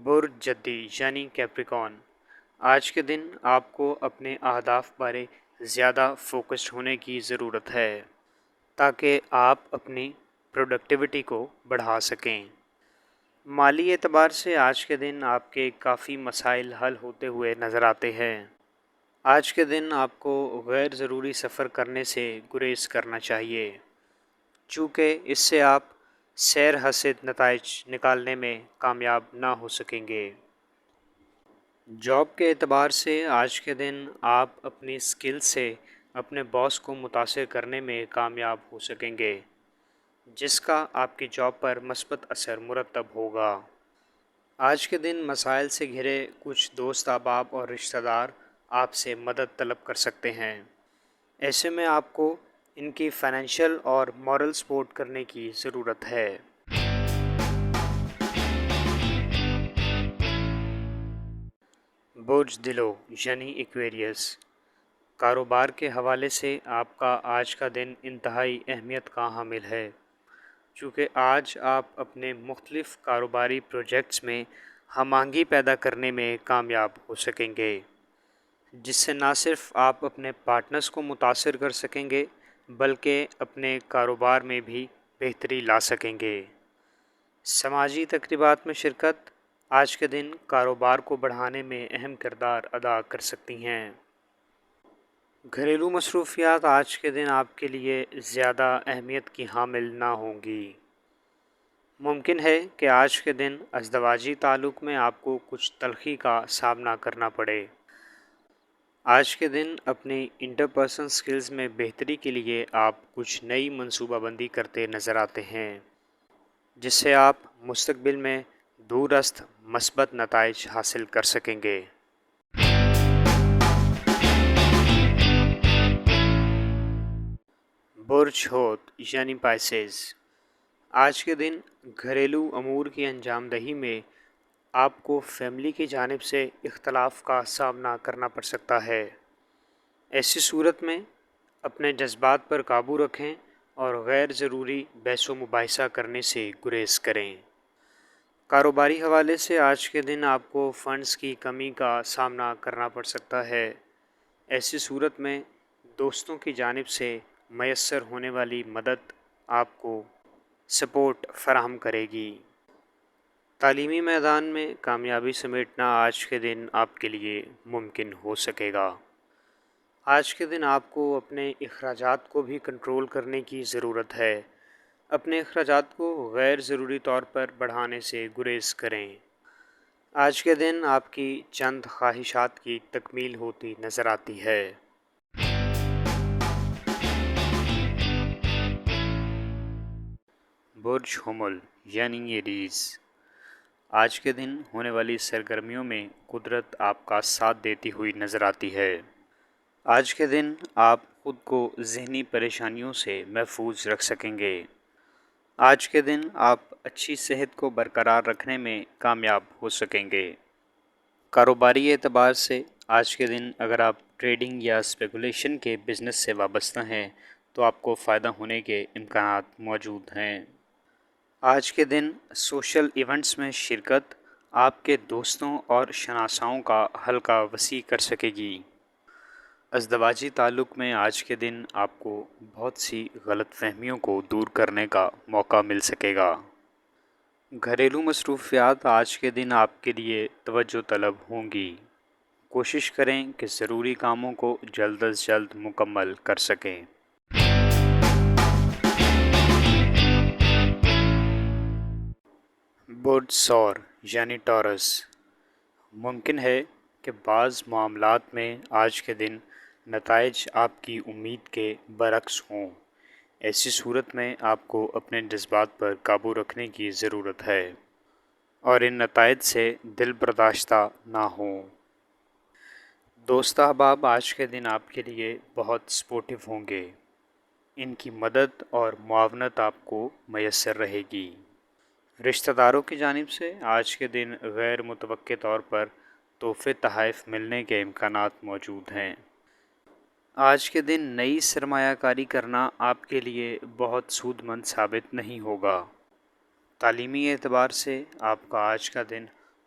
برج جدی یعنی کیپریکون، آج کے دن آپ کو اپنے اہداف بارے زیادہ فوکسڈ ہونے کی ضرورت ہے تاکہ آپ اپنی پروڈکٹیوٹی کو بڑھا سکیں۔ مالی اعتبار سے آج کے دن آپ کے کافی مسائل حل ہوتے ہوئے نظر آتے ہیں۔ آج کے دن آپ کو غیر ضروری سفر کرنے سے گریز کرنا چاہیے، چونکہ اس سے آپ سیر حاصل نتائج نکالنے میں کامیاب نہ ہو سکیں گے۔ جاب کے اعتبار سے آج کے دن آپ اپنی اسکل سے اپنے باس کو متاثر کرنے میں کامیاب ہو سکیں گے، جس کا آپ کی جاب پر مثبت اثر مرتب ہوگا۔ آج کے دن مسائل سے گھرے کچھ دوست احباب اور رشتہ دار آپ سے مدد طلب کر سکتے ہیں۔ ایسے میں آپ کو ان کی فائنینشیل اور مورل سپورٹ کرنے کی ضرورت ہے۔ برج دلو یعنی ایکویریس، کاروبار کے حوالے سے آپ کا آج کا دن انتہائی اہمیت کا حامل ہے، چونکہ آج آپ اپنے مختلف کاروباری پروجیکٹس میں ہم آہنگی پیدا کرنے میں کامیاب ہو سکیں گے، جس سے نہ صرف آپ اپنے پارٹنرز کو متاثر کر سکیں گے بلکہ اپنے کاروبار میں بھی بہتری لا سکیں گے۔ سماجی تقریبات میں شرکت آج کے دن کاروبار کو بڑھانے میں اہم کردار ادا کر سکتی ہیں۔ گھریلو مصروفیات آج کے دن آپ کے لیے زیادہ اہمیت کی حامل نہ ہوں گی۔ ممکن ہے کہ آج کے دن ازدواجی تعلق میں آپ کو کچھ تلخی کا سامنا کرنا پڑے۔ آج کے دن اپنی انٹرپرسنل سکلز میں بہتری کے لیے آپ کچھ نئی منصوبہ بندی کرتے نظر آتے ہیں، جس سے آپ مستقبل میں دورست مثبت نتائج حاصل کر سکیں گے۔ برج حوت یعنی پائسیز، آج کے دن گھریلو امور کی انجام دہی میں آپ کو فیملی کی جانب سے اختلاف کا سامنا کرنا پڑ سکتا ہے۔ ایسی صورت میں اپنے جذبات پر قابو رکھیں اور غیر ضروری بحث و مباحثہ کرنے سے گریز کریں۔ کاروباری حوالے سے آج کے دن آپ کو فنڈز کی کمی کا سامنا کرنا پڑ سکتا ہے۔ ایسی صورت میں دوستوں کی جانب سے میسر ہونے والی مدد آپ کو سپورٹ فراہم کرے گی۔ تعلیمی میدان میں کامیابی سمیٹنا آج کے دن آپ کے لیے ممکن ہو سکے گا۔ آج کے دن آپ کو اپنے اخراجات کو بھی کنٹرول کرنے کی ضرورت ہے۔ اپنے اخراجات کو غیر ضروری طور پر بڑھانے سے گریز کریں۔ آج کے دن آپ کی چند خواہشات کی تکمیل ہوتی نظر آتی ہے۔ برج حمل یعنی ایریز، آج کے دن ہونے والی سرگرمیوں میں قدرت آپ کا ساتھ دیتی ہوئی نظر آتی ہے۔ آج کے دن آپ خود کو ذہنی پریشانیوں سے محفوظ رکھ سکیں گے۔ آج کے دن آپ اچھی صحت کو برقرار رکھنے میں کامیاب ہو سکیں گے۔ کاروباری اعتبار سے آج کے دن اگر آپ ٹریڈنگ یا اسپیکولیشن کے بزنس سے وابستہ ہیں تو آپ کو فائدہ ہونے کے امکانات موجود ہیں۔ آج کے دن سوشل ایونٹس میں شرکت آپ کے دوستوں اور شناساؤں کا حلقہ وسیع کر سکے گی۔ ازدواجی تعلق میں آج کے دن آپ کو بہت سی غلط فہمیوں کو دور کرنے کا موقع مل سکے گا۔ گھریلو مصروفیات آج کے دن آپ کے لیے توجہ طلب ہوں گی۔ کوشش کریں کہ ضروری کاموں کو جلد از جلد مکمل کر سکیں۔ برج ثور یعنی ٹورس، ممکن ہے کہ بعض معاملات میں آج کے دن نتائج آپ کی امید کے برعکس ہوں۔ ایسی صورت میں آپ کو اپنے جذبات پر قابو رکھنے کی ضرورت ہے اور ان نتائج سے دل برداشتہ نہ ہوں۔ دوست احباب آج کے دن آپ کے لیے بہت سپورٹیو ہوں گے۔ ان کی مدد اور معاونت آپ کو میسر رہے گی۔ رشتہ داروں کی جانب سے آج کے دن غیر متوقع طور پر تحفے تحائف ملنے کے امکانات موجود ہیں۔ آج کے دن نئی سرمایہ کاری کرنا آپ کے لیے بہت سود مند ثابت نہیں ہوگا۔ تعلیمی اعتبار سے آپ کا آج کا دن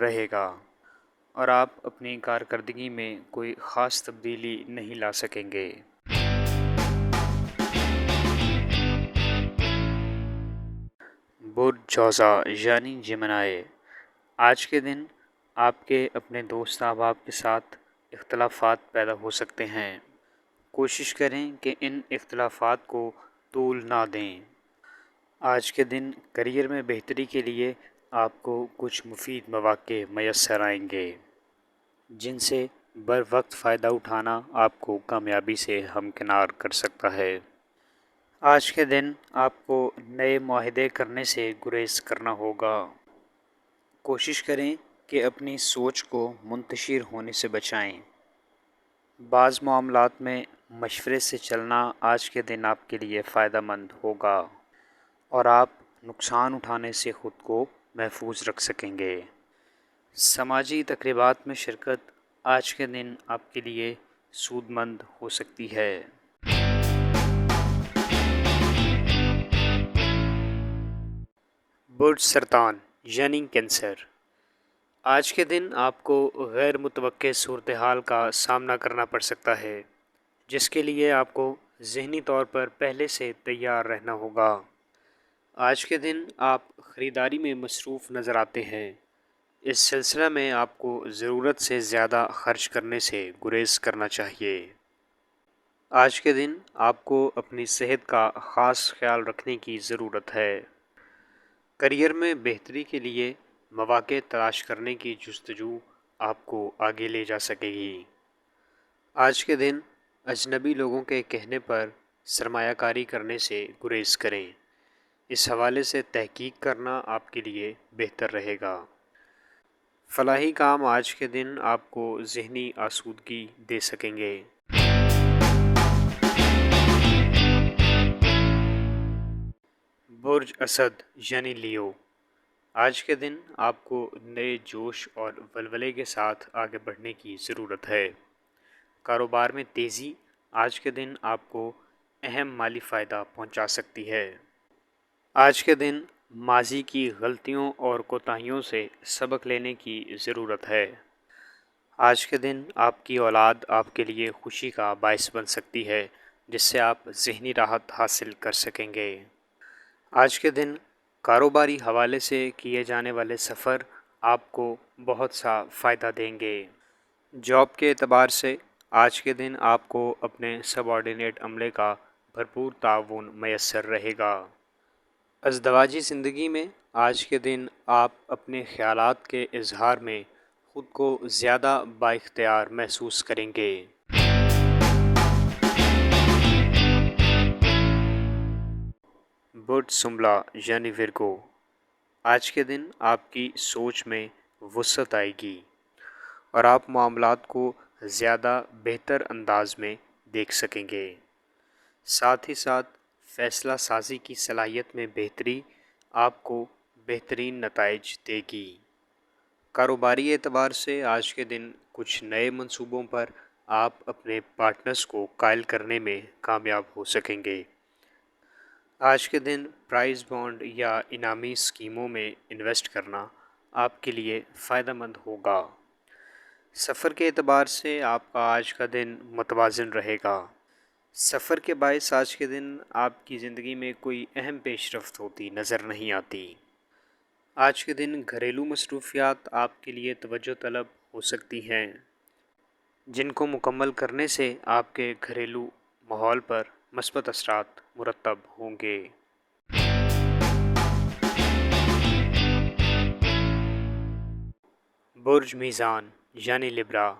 رہے گا اور آپ اپنی کارکردگی میں کوئی خاص تبدیلی نہیں لا سکیں گے۔ برج جوزا یعنی جمنائے، آج کے دن آپ کے اپنے دوست احباب کے ساتھ اختلافات پیدا ہو سکتے ہیں۔ کوشش کریں کہ ان اختلافات کو طول نہ دیں۔ آج کے دن کیریئر میں بہتری کے لیے آپ کو کچھ مفید مواقع میسر آئیں گے، جن سے بر وقت فائدہ اٹھانا آپ کو کامیابی سے ہمکنار کر سکتا ہے۔ آج کے دن آپ کو نئے معاہدے کرنے سے گریز کرنا ہوگا۔ کوشش کریں کہ اپنی سوچ کو منتشر ہونے سے بچائیں۔ بعض معاملات میں مشورے سے چلنا آج کے دن آپ کے لیے فائدہ مند ہوگا اور آپ نقصان اٹھانے سے خود کو محفوظ رکھ سکیں گے۔ سماجی تقریبات میں شرکت آج کے دن آپ کے لیے سود مند ہو سکتی ہے۔ برج سرطان یعنی کینسر، آج کے دن آپ کو غیر متوقع صورتحال کا سامنا کرنا پڑ سکتا ہے، جس کے لیے آپ کو ذہنی طور پر پہلے سے تیار رہنا ہوگا۔ آج کے دن آپ خریداری میں مصروف نظر آتے ہیں۔ اس سلسلہ میں آپ کو ضرورت سے زیادہ خرچ کرنے سے گریز کرنا چاہیے۔ آج کے دن آپ کو اپنی صحت کا خاص خیال رکھنے کی ضرورت ہے۔ کیریئر میں بہتری کے لیے مواقع تلاش کرنے کی جستجو آپ کو آگے لے جا سکے گی۔ آج کے دن اجنبی لوگوں کے کہنے پر سرمایہ کاری کرنے سے گریز کریں۔ اس حوالے سے تحقیق کرنا آپ کے لیے بہتر رہے گا۔ فلاحی کام آج کے دن آپ کو ذہنی آسودگی دے سکیں گے۔ برج اسد یعنی لیو، آج کے دن آپ کو نئے جوش اور ولولے کے ساتھ آگے بڑھنے کی ضرورت ہے۔ کاروبار میں تیزی آج کے دن آپ کو اہم مالی فائدہ پہنچا سکتی ہے۔ آج کے دن ماضی کی غلطیوں اور کوتاہیوں سے سبق لینے کی ضرورت ہے۔ آج کے دن آپ کی اولاد آپ کے لیے خوشی کا باعث بن سکتی ہے، جس سے آپ ذہنی راحت حاصل کر سکیں گے۔ آج کے دن کاروباری حوالے سے کیے جانے والے سفر آپ کو بہت سا فائدہ دیں گے۔ جاب کے اعتبار سے آج کے دن آپ کو اپنے سب آرڈینیٹ عملے کا بھرپور تعاون میسر رہے گا۔ ازدواجی زندگی میں آج کے دن آپ اپنے خیالات کے اظہار میں خود کو زیادہ بااختیار محسوس کریں گے۔ برج سنبلا یعنی ورگو، آج کے دن آپ کی سوچ میں وسعت آئے گی اور آپ معاملات کو زیادہ بہتر انداز میں دیکھ سکیں گے۔ ساتھ ہی ساتھ فیصلہ سازی کی صلاحیت میں بہتری آپ کو بہترین نتائج دے گی۔ کاروباری اعتبار سے آج کے دن کچھ نئے منصوبوں پر آپ اپنے پارٹنرز کو قائل کرنے میں کامیاب ہو سکیں گے۔ آج کے دن پرائز بانڈ یا انعامی اسکیموں میں انویسٹ کرنا آپ کے لیے فائدہ مند ہوگا۔ سفر کے اعتبار سے آپ کا آج کا دن متوازن رہے گا۔ سفر کے باعث آج کے دن آپ کی زندگی میں کوئی اہم پیش رفت ہوتی نظر نہیں آتی۔ آج کے دن گھریلو مصروفیات آپ کے لیے توجہ طلب ہو سکتی ہیں، جن کو مکمل کرنے سے آپ کے گھریلو ماحول پر مثبت اثرات مرتب ہوں گے۔ برج میزان یعنی لبرا،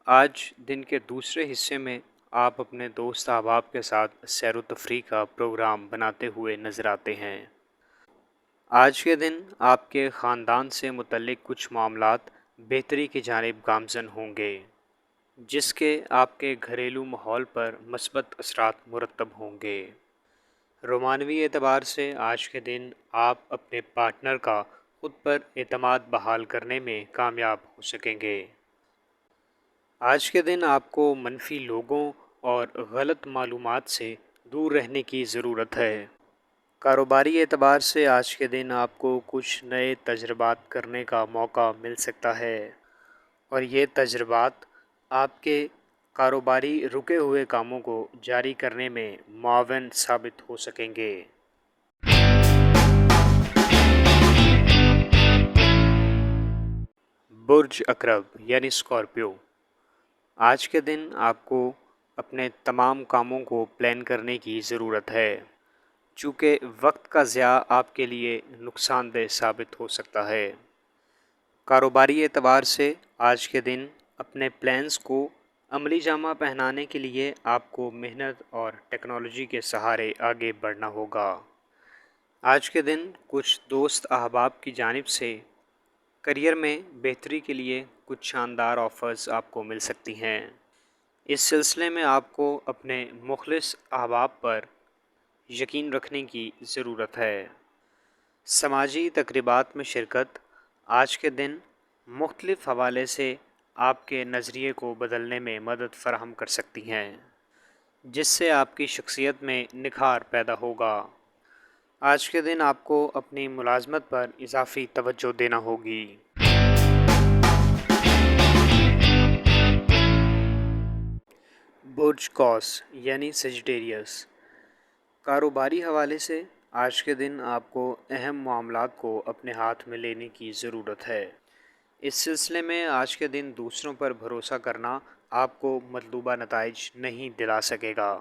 آج دن کے دوسرے حصے میں آپ اپنے دوست احباب کے ساتھ سیر و تفریح کا پروگرام بناتے ہوئے نظر آتے ہیں۔ آج کے دن آپ کے خاندان سے متعلق کچھ معاملات بہتری کی جانب گامزن ہوں گے، جس کے آپ کے گھریلو ماحول پر مثبت اثرات مرتب ہوں گے۔ رومانوی اعتبار سے آج کے دن آپ اپنے پارٹنر کا خود پر اعتماد بحال کرنے میں کامیاب ہو سکیں گے۔ آج کے دن آپ کو منفی لوگوں اور غلط معلومات سے دور رہنے کی ضرورت ہے۔ کاروباری اعتبار سے آج کے دن آپ کو کچھ نئے تجربات کرنے کا موقع مل سکتا ہے اور یہ تجربات آپ کے کاروباری رکے ہوئے کاموں کو جاری کرنے میں معاون ثابت ہو سکیں گے۔ برج اقرب یعنی اسکارپیو، آج کے دن آپ کو اپنے تمام کاموں کو پلان کرنے کی ضرورت ہے، چونکہ وقت کا ضیاع آپ کے لیے نقصان دہ ثابت ہو سکتا ہے۔ کاروباری اعتبار سے آج کے دن اپنے پلانز کو عملی جامہ پہنانے کے لیے آپ کو محنت اور ٹیکنالوجی کے سہارے آگے بڑھنا ہوگا۔ آج کے دن کچھ دوست احباب کی جانب سے کریئر میں بہتری کے لیے کچھ شاندار آفرز آپ کو مل سکتی ہیں۔ اس سلسلے میں آپ کو اپنے مخلص احباب پر یقین رکھنے کی ضرورت ہے۔ سماجی تقریبات میں شرکت آج کے دن مختلف حوالے سے آپ کے نظریے کو بدلنے میں مدد فراہم کر سکتی ہیں، جس سے آپ کی شخصیت میں نکھار پیدا ہوگا۔ آج کے دن آپ کو اپنی ملازمت پر اضافی توجہ دینا ہوگی۔ برج قوس یعنی سیجیٹیریس، کاروباری حوالے سے آج کے دن آپ کو اہم معاملات کو اپنے ہاتھ میں لینے کی ضرورت ہے۔ اس سلسلے میں آج کے دن دوسروں پر بھروسہ کرنا آپ کو مطلوبہ نتائج نہیں دلا سکے گا۔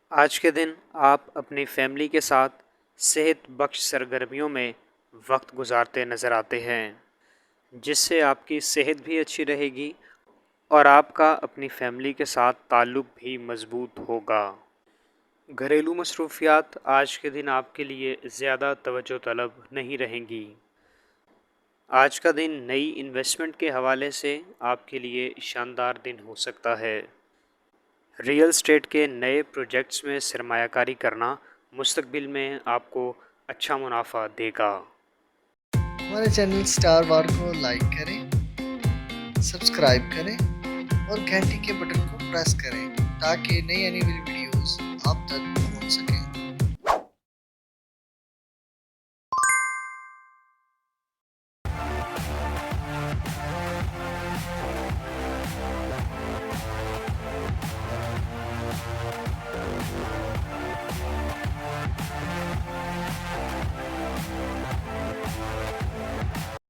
آج کے دن آپ اپنی فیملی کے ساتھ صحت بخش سرگرمیوں میں وقت گزارتے نظر آتے ہیں، جس سے آپ کی صحت بھی اچھی رہے گی اور آپ کا اپنی فیملی کے ساتھ تعلق بھی مضبوط ہوگا۔ گھریلو مصروفیات آج کے دن آپ کے لیے زیادہ توجہ طلب نہیں رہیں گی۔ آج کا دن نئی انویسٹمنٹ کے حوالے سے آپ کے لیے شاندار دن ہو سکتا ہے۔ ریئل اسٹیٹ کے نئے پروجیکٹس میں سرمایہ کاری کرنا مستقبل میں آپ کو اچھا منافع دے گا۔ ہمارے چینل سٹار وار کو لائک کریں، سبسکرائب کریں اور گھنٹی کے بٹن کو پریس کریں تاکہ نئی آنے والی ویڈیوز آپ تک پہنچ سکیں۔